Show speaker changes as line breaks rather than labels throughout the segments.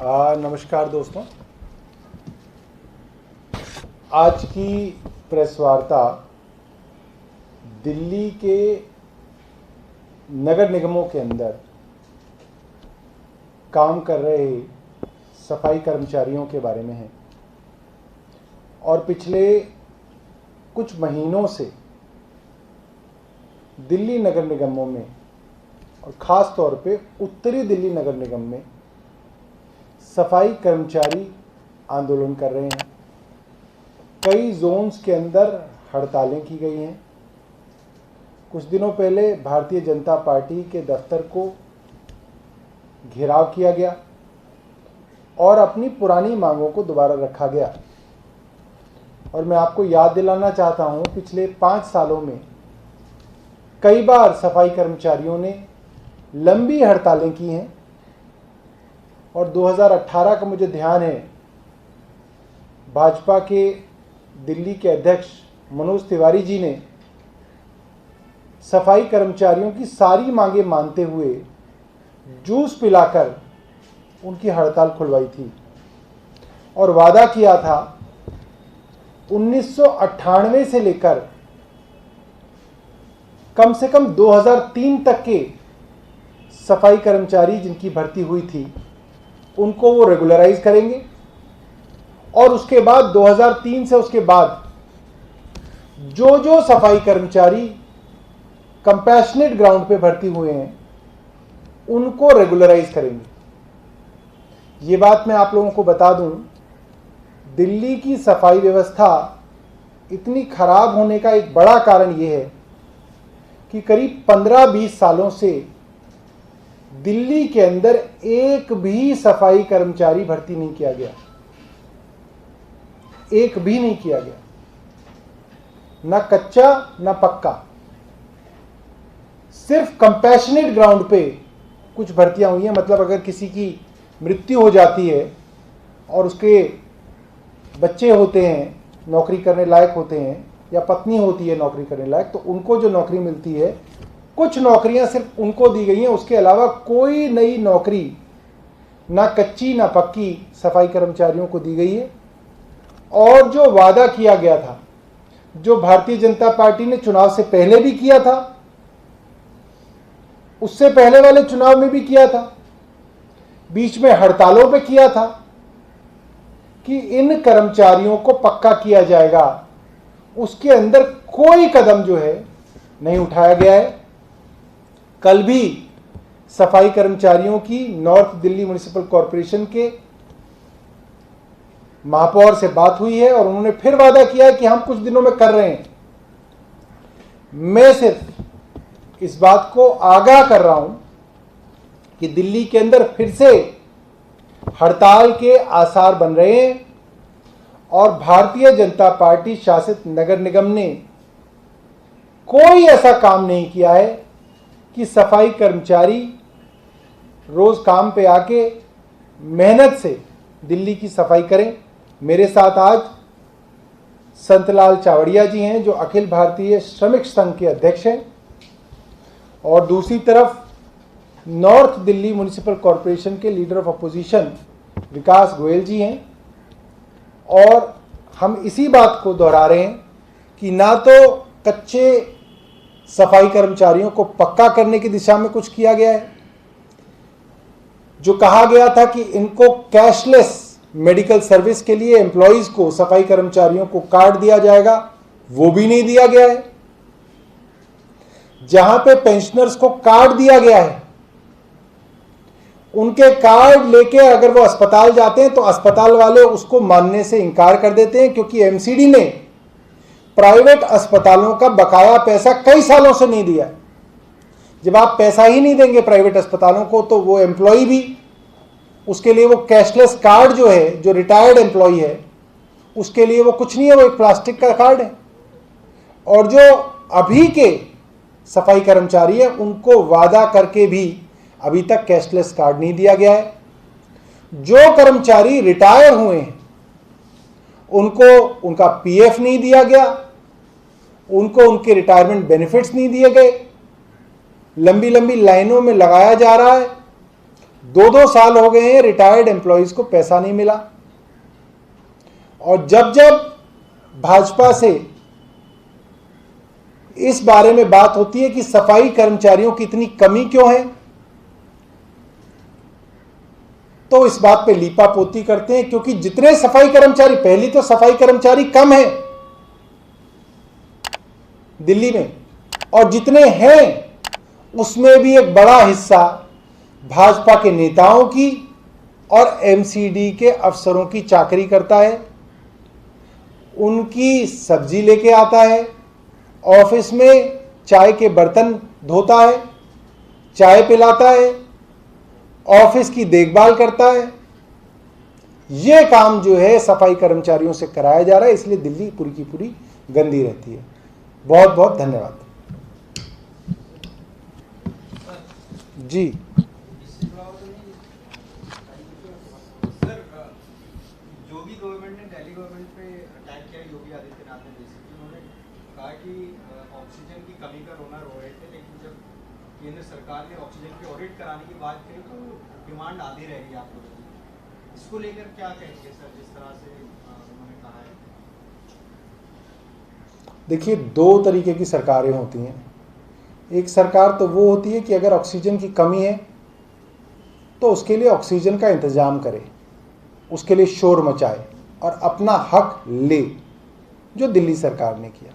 नमस्कार दोस्तों। आज की प्रेस वार्ता दिल्ली के नगर निगमों के अंदर काम कर रहे सफाई कर्मचारियों के बारे में है और पिछले कुछ महीनों से दिल्ली नगर निगमों में और ख़ास तौर पे उत्तरी दिल्ली नगर निगम में सफाई कर्मचारी आंदोलन कर रहे हैं। कई जोन्स के अंदर हड़तालें की गई हैं। कुछ दिनों पहले भारतीय जनता पार्टी के दफ्तर को घेराव किया गया और अपनी पुरानी मांगों को दोबारा रखा गया। और मैं आपको याद दिलाना चाहता हूं, पिछले 5 सालों में कई बार सफाई कर्मचारियों ने लंबी हड़तालें की हैं और 2018 का मुझे ध्यान है, भाजपा के दिल्ली के अध्यक्ष मनोज तिवारी जी ने सफाई कर्मचारियों की सारी मांगें मानते हुए जूस पिलाकर उनकी हड़ताल खुलवाई थी और वादा किया था 1998 से लेकर कम से कम 2003 तक के सफाई कर्मचारी जिनकी भर्ती हुई थी उनको वो रेगुलराइज करेंगे और उसके बाद 2003 से उसके बाद जो सफाई कर्मचारी कंपैशनेट ग्राउंड पे भर्ती हुए हैं उनको रेगुलराइज करेंगे। ये बात मैं आप लोगों को बता दूं, दिल्ली की सफाई व्यवस्था इतनी खराब होने का एक बड़ा कारण ये है कि करीब 15-20 सालों से दिल्ली के अंदर एक भी सफाई कर्मचारी भर्ती नहीं किया गया, एक भी नहीं किया गया, ना कच्चा ना पक्का। सिर्फ कंपैशनेट ग्राउंड पे कुछ भर्तियां हुई हैं। मतलब अगर किसी की मृत्यु हो जाती है और उसके बच्चे होते हैं, नौकरी करने लायक होते हैं, या पत्नी होती है नौकरी करने लायक, तो उनको जो नौकरी मिलती है, कुछ नौकरियां सिर्फ उनको दी गई हैं। उसके अलावा कोई नई नौकरी ना कच्ची ना पक्की सफाई कर्मचारियों को दी गई है। और जो वादा किया गया था, जो भारतीय जनता पार्टी ने चुनाव से पहले भी किया था, उससे पहले वाले चुनाव में भी किया था, बीच में हड़तालों पे किया था कि इन कर्मचारियों को पक्का किया जाएगा, उसके अंदर कोई कदम जो है नहीं उठाया गया है। कल भी सफाई कर्मचारियों की नॉर्थ दिल्ली म्युनिसिपल कॉरपोरेशन के महापौर से बात हुई है और उन्होंने फिर वादा किया है कि हम कुछ दिनों में कर रहे हैं। मैं सिर्फ इस बात को आगाह कर रहा हूं कि दिल्ली के अंदर फिर से हड़ताल के आसार बन रहे हैं और भारतीय जनता पार्टी शासित नगर निगम ने कोई ऐसा काम नहीं किया है कि सफाई कर्मचारी रोज काम पे आके मेहनत से दिल्ली की सफाई करें। मेरे साथ आज संतलाल चावड़िया जी हैं जो अखिल भारतीय श्रमिक संघ के अध्यक्ष हैं और दूसरी तरफ नॉर्थ दिल्ली म्युनिसिपल कॉरपोरेशन के लीडर ऑफ अपोजिशन विकास गोयल जी हैं। और हम इसी बात को दोहरा रहे हैं कि ना तो कच्चे सफाई कर्मचारियों को पक्का करने की दिशा में कुछ किया गया है, जो कहा गया था कि इनको कैशलेस मेडिकल सर्विस के लिए एम्प्लॉइज को, सफाई कर्मचारियों को कार्ड दिया जाएगा, वो भी नहीं दिया गया है। जहां पे पेंशनर्स को कार्ड दिया गया है, उनके कार्ड लेके अगर वो अस्पताल जाते हैं तो अस्पताल वाले उसको मानने से इनकार कर देते हैं, क्योंकि एमसीडी ने प्राइवेट अस्पतालों का बकाया पैसा कई सालों से नहीं दिया। जब आप पैसा ही नहीं देंगे प्राइवेट अस्पतालों को तो वो एम्प्लॉय भी, उसके लिए वो कैशलेस कार्ड जो है, जो रिटायर्ड एम्प्लॉय है, उसके लिए वो कुछ नहीं है, वो एक प्लास्टिक का कार्ड है। और जो अभी के सफाई कर्मचारी है उनको वादा करके भी अभी तक कैशलेस कार्ड नहीं दिया गया है। जो कर्मचारी रिटायर हुए हैं उनको उनका पीएफ नहीं दिया गया, उनको उनके रिटायरमेंट बेनिफिट्स नहीं दिए गए, लंबी लंबी लाइनों में लगाया जा रहा है 2-2 साल हो गए हैं रिटायर्ड एम्प्लॉयज को पैसा नहीं मिला। और जब जब भाजपा से इस बारे में बात होती है कि सफाई कर्मचारियों की इतनी कमी क्यों है, तो इस बात पे लीपापोती करते हैं, क्योंकि जितने सफाई कर्मचारी, पहली तो सफाई कर्मचारी कम है दिल्ली में, और जितने हैं उसमें भी एक बड़ा हिस्सा भाजपा के नेताओं की और एमसीडी के अफसरों की चाकरी करता है। उनकी सब्जी लेके आता है, ऑफिस में चाय के बर्तन धोता है, चाय पिलाता है, ऑफिस की देखभाल करता है। यह काम जो है सफाई कर्मचारियों से कराया जा रहा है, इसलिए दिल्ली पूरी की पूरी गंदी रहती है। बहुत बहुत धन्यवाद जी।
सर, योगी गवर्नमेंट ने दिल्ली गवर्नमेंट पे अटैक किया, योगी आदित्यनाथ ने बेसिकली उन्होंने कहा कि ऑक्सीजन की कमी का रोना रो रहे थे, लेकिन जब केंद्र सरकार ने ऑक्सीजन की ऑडिट कराने की बात करी तो डिमांड आधी रह गई आप लोगों की। इसको लेकर क्या कहेंगे सर, जिस तरह से उन्होंने कहा है?
देखिए, 2 तरीके की सरकारें होती हैं। एक सरकार तो वो होती है कि अगर ऑक्सीजन की कमी है तो उसके लिए ऑक्सीजन का इंतजाम करे, उसके लिए शोर मचाए और अपना हक ले, जो दिल्ली सरकार ने किया।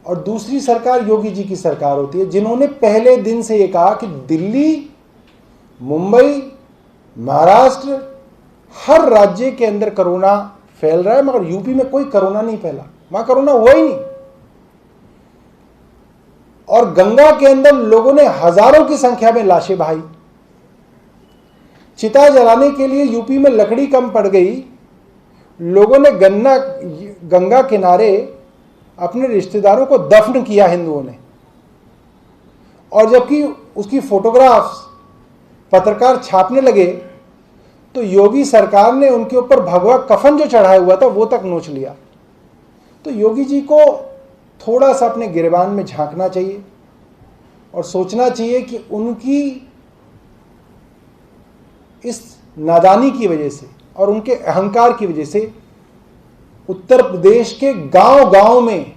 और दूसरी सरकार योगी जी की सरकार होती है, जिन्होंने पहले दिन से ये कहा कि दिल्ली, मुंबई, महाराष्ट्र, हर राज्य के अंदर कोरोना फैल रहा है, मगर यूपी में कोई कोरोना नहीं फैला, वहां कोरोना हुआ ही नहीं। और गंगा के अंदर लोगों ने हजारों की संख्या में लाशें बहाई। चिता जलाने के लिए यूपी में लकड़ी कम पड़ गई, लोगों ने गंगा किनारे अपने रिश्तेदारों को दफन किया हिंदुओं ने। और जबकि उसकी फोटोग्राफ्स पत्रकार छापने लगे तो योगी सरकार ने उनके ऊपर भगवा कफन जो चढ़ाया हुआ था वो तक नोच लिया। तो योगी जी को थोड़ा सा अपने गिरेबान में झांकना चाहिए और सोचना चाहिए कि उनकी इस नादानी की वजह से और उनके अहंकार की वजह से उत्तर प्रदेश के गांव-गांव में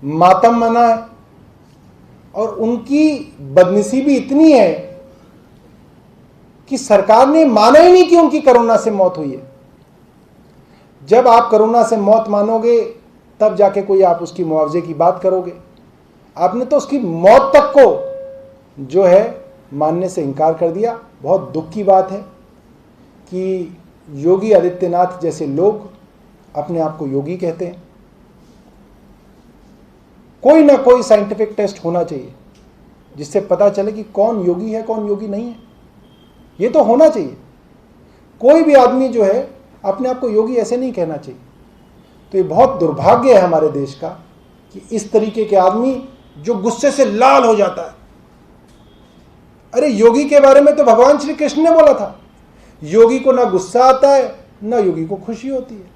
मातम मना है। और उनकी बदनसीबी इतनी है कि सरकार ने माना ही नहीं कि उनकी कोरोना से मौत हुई है। जब आप कोरोना से मौत मानोगे तब जाके कोई आप उसकी मुआवजे की बात करोगे। आपने तो उसकी मौत तक को जो है मानने से इनकार कर दिया। बहुत दुख की बात है कि योगी आदित्यनाथ जैसे लोग अपने आप को योगी कहते हैं। कोई ना कोई साइंटिफिक टेस्ट होना चाहिए जिससे पता चले कि कौन योगी है कौन योगी नहीं है। ये तो होना चाहिए। कोई भी आदमी जो है अपने आप को योगी ऐसे नहीं कहना चाहिए। तो ये बहुत दुर्भाग्य है हमारे देश का कि इस तरीके के आदमी जो गुस्से से लाल हो जाता है। अरे योगी के बारे में तो भगवान श्री कृष्ण ने बोला था, योगी को ना गुस्सा आता है ना योगी को खुशी होती है।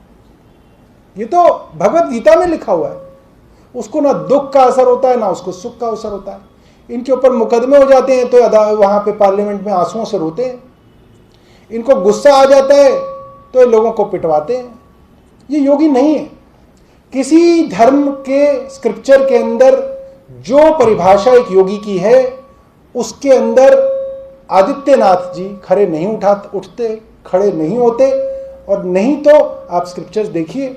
ये तो भगवत गीता में लिखा हुआ है। उसको ना दुख का असर होता है ना उसको सुख का असर होता है। इनके ऊपर मुकदमे हो जाते हैं तो वहां पे पार्लियामेंट में आंसुओं से रोते हैं। इनको गुस्सा आ जाता है तो लोगों को पिटवाते हैं। ये योगी नहीं है। किसी धर्म के स्क्रिप्चर के अंदर जो परिभाषा एक योगी की है उसके अंदर आदित्यनाथ जी खड़े नहीं उठते, खड़े नहीं होते। और नहीं तो आप स्क्रिप्चर्स देखिए,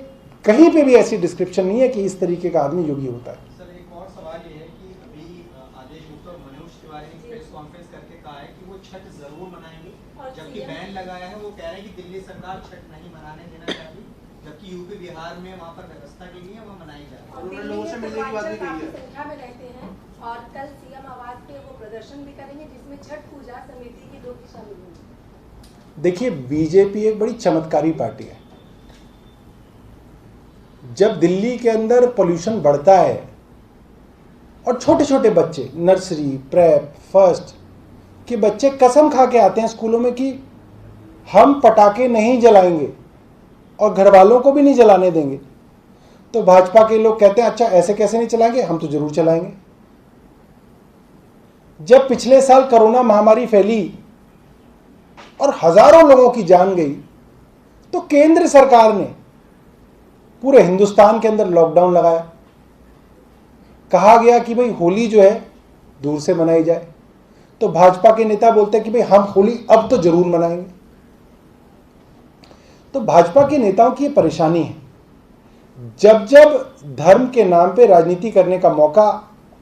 कहीं पे भी ऐसी डिस्क्रिप्शन नहीं है कि इस तरीके का आदमी योगी होता है।
सर, एक और सवाल ये है कि अभी आदेश गुप्ता और मनोज तिवारी ने प्रेस कॉन्फ्रेंस करके कहा है कि वो छठ जरूर मनाएंगे, जबकि बैन लगाया है। वो कह रहे हैं कि दिल्ली सरकार छठ नहीं मनाने देना चाहती, जबकि यूपी बिहार में वहाँ पर व्यवस्था की गई है, वहाँ मनाई जा रही है।
उन्होंने लोगों से मिलने की बात भी कही है। संख्या में रहते हैं और कल सीएम आवास पे वो प्रदर्शन भी करेंगे जिसमें छठ पूजा समिति की 2 की शामिल होंगी।
देखिए, बीजेपी एक बड़ी चमत्कारी पार्टी है। जब दिल्ली के अंदर पोल्यूशन बढ़ता है और छोटे छोटे बच्चे नर्सरी, प्रेप, फर्स्ट के बच्चे कसम खा के आते हैं स्कूलों में कि हम पटाखे नहीं जलाएंगे और घर वालों को भी नहीं जलाने देंगे, तो भाजपा के लोग कहते हैं अच्छा ऐसे कैसे नहीं चलाएंगे, हम तो जरूर चलाएंगे। जब पिछले साल कोरोना महामारी फैली और हजारों लोगों की जान गई, तो केंद्र सरकार ने पूरे हिंदुस्तान के अंदर लॉकडाउन लगाया। कहा गया कि भाई होली जो है दूर से मनाई जाए। तो भाजपा के नेता बोलते हैं कि भाई हम होली अब तो जरूर मनाएंगे। तो भाजपा के नेताओं की ये परेशानी है, जब जब धर्म के नाम पे राजनीति करने का मौका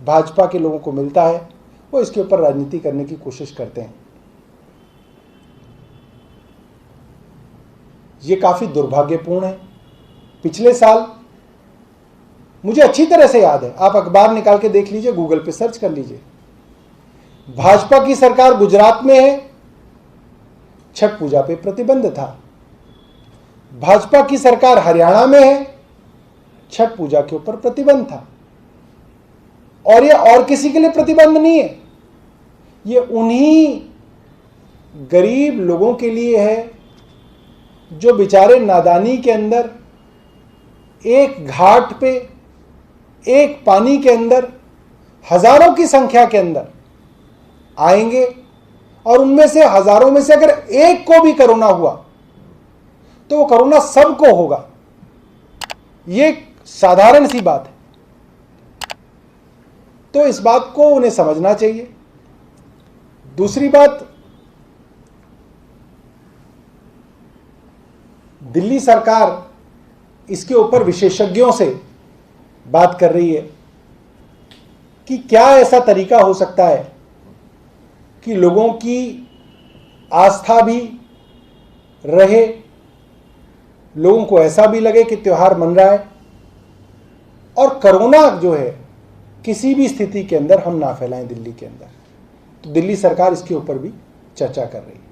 भाजपा के लोगों को मिलता है, वो इसके ऊपर राजनीति करने की कोशिश करते हैं। ये काफी दुर्भाग्यपूर्ण है। पिछले साल मुझे अच्छी तरह से याद है, आप अखबार निकाल के देख लीजिए, गूगल पे सर्च कर लीजिए। भाजपा की सरकार गुजरात में है, छठ पूजा पे प्रतिबंध था। भाजपा की सरकार हरियाणा में है, छठ पूजा के ऊपर प्रतिबंध था। और ये और किसी के लिए प्रतिबंध नहीं है, ये उन्हीं गरीब लोगों के लिए है जो बेचारे नादानी के अंदर एक घाट पे, एक पानी के अंदर हजारों की संख्या के अंदर आएंगे, और उनमें से हजारों में से अगर एक को भी कोरोना हुआ तो वो कोरोना सबको होगा। ये साधारण सी बात है। तो इस बात को उन्हें समझना चाहिए। दूसरी बात, दिल्ली सरकार इसके ऊपर विशेषज्ञों से बात कर रही है कि क्या ऐसा तरीका हो सकता है कि लोगों की आस्था भी रहे, लोगों को ऐसा भी लगे कि त्योहार मन रहा है, और कोरोना जो है किसी भी स्थिति के अंदर हम ना फैलाएं दिल्ली के अंदर। तो दिल्ली सरकार इसके ऊपर भी चर्चा कर रही है।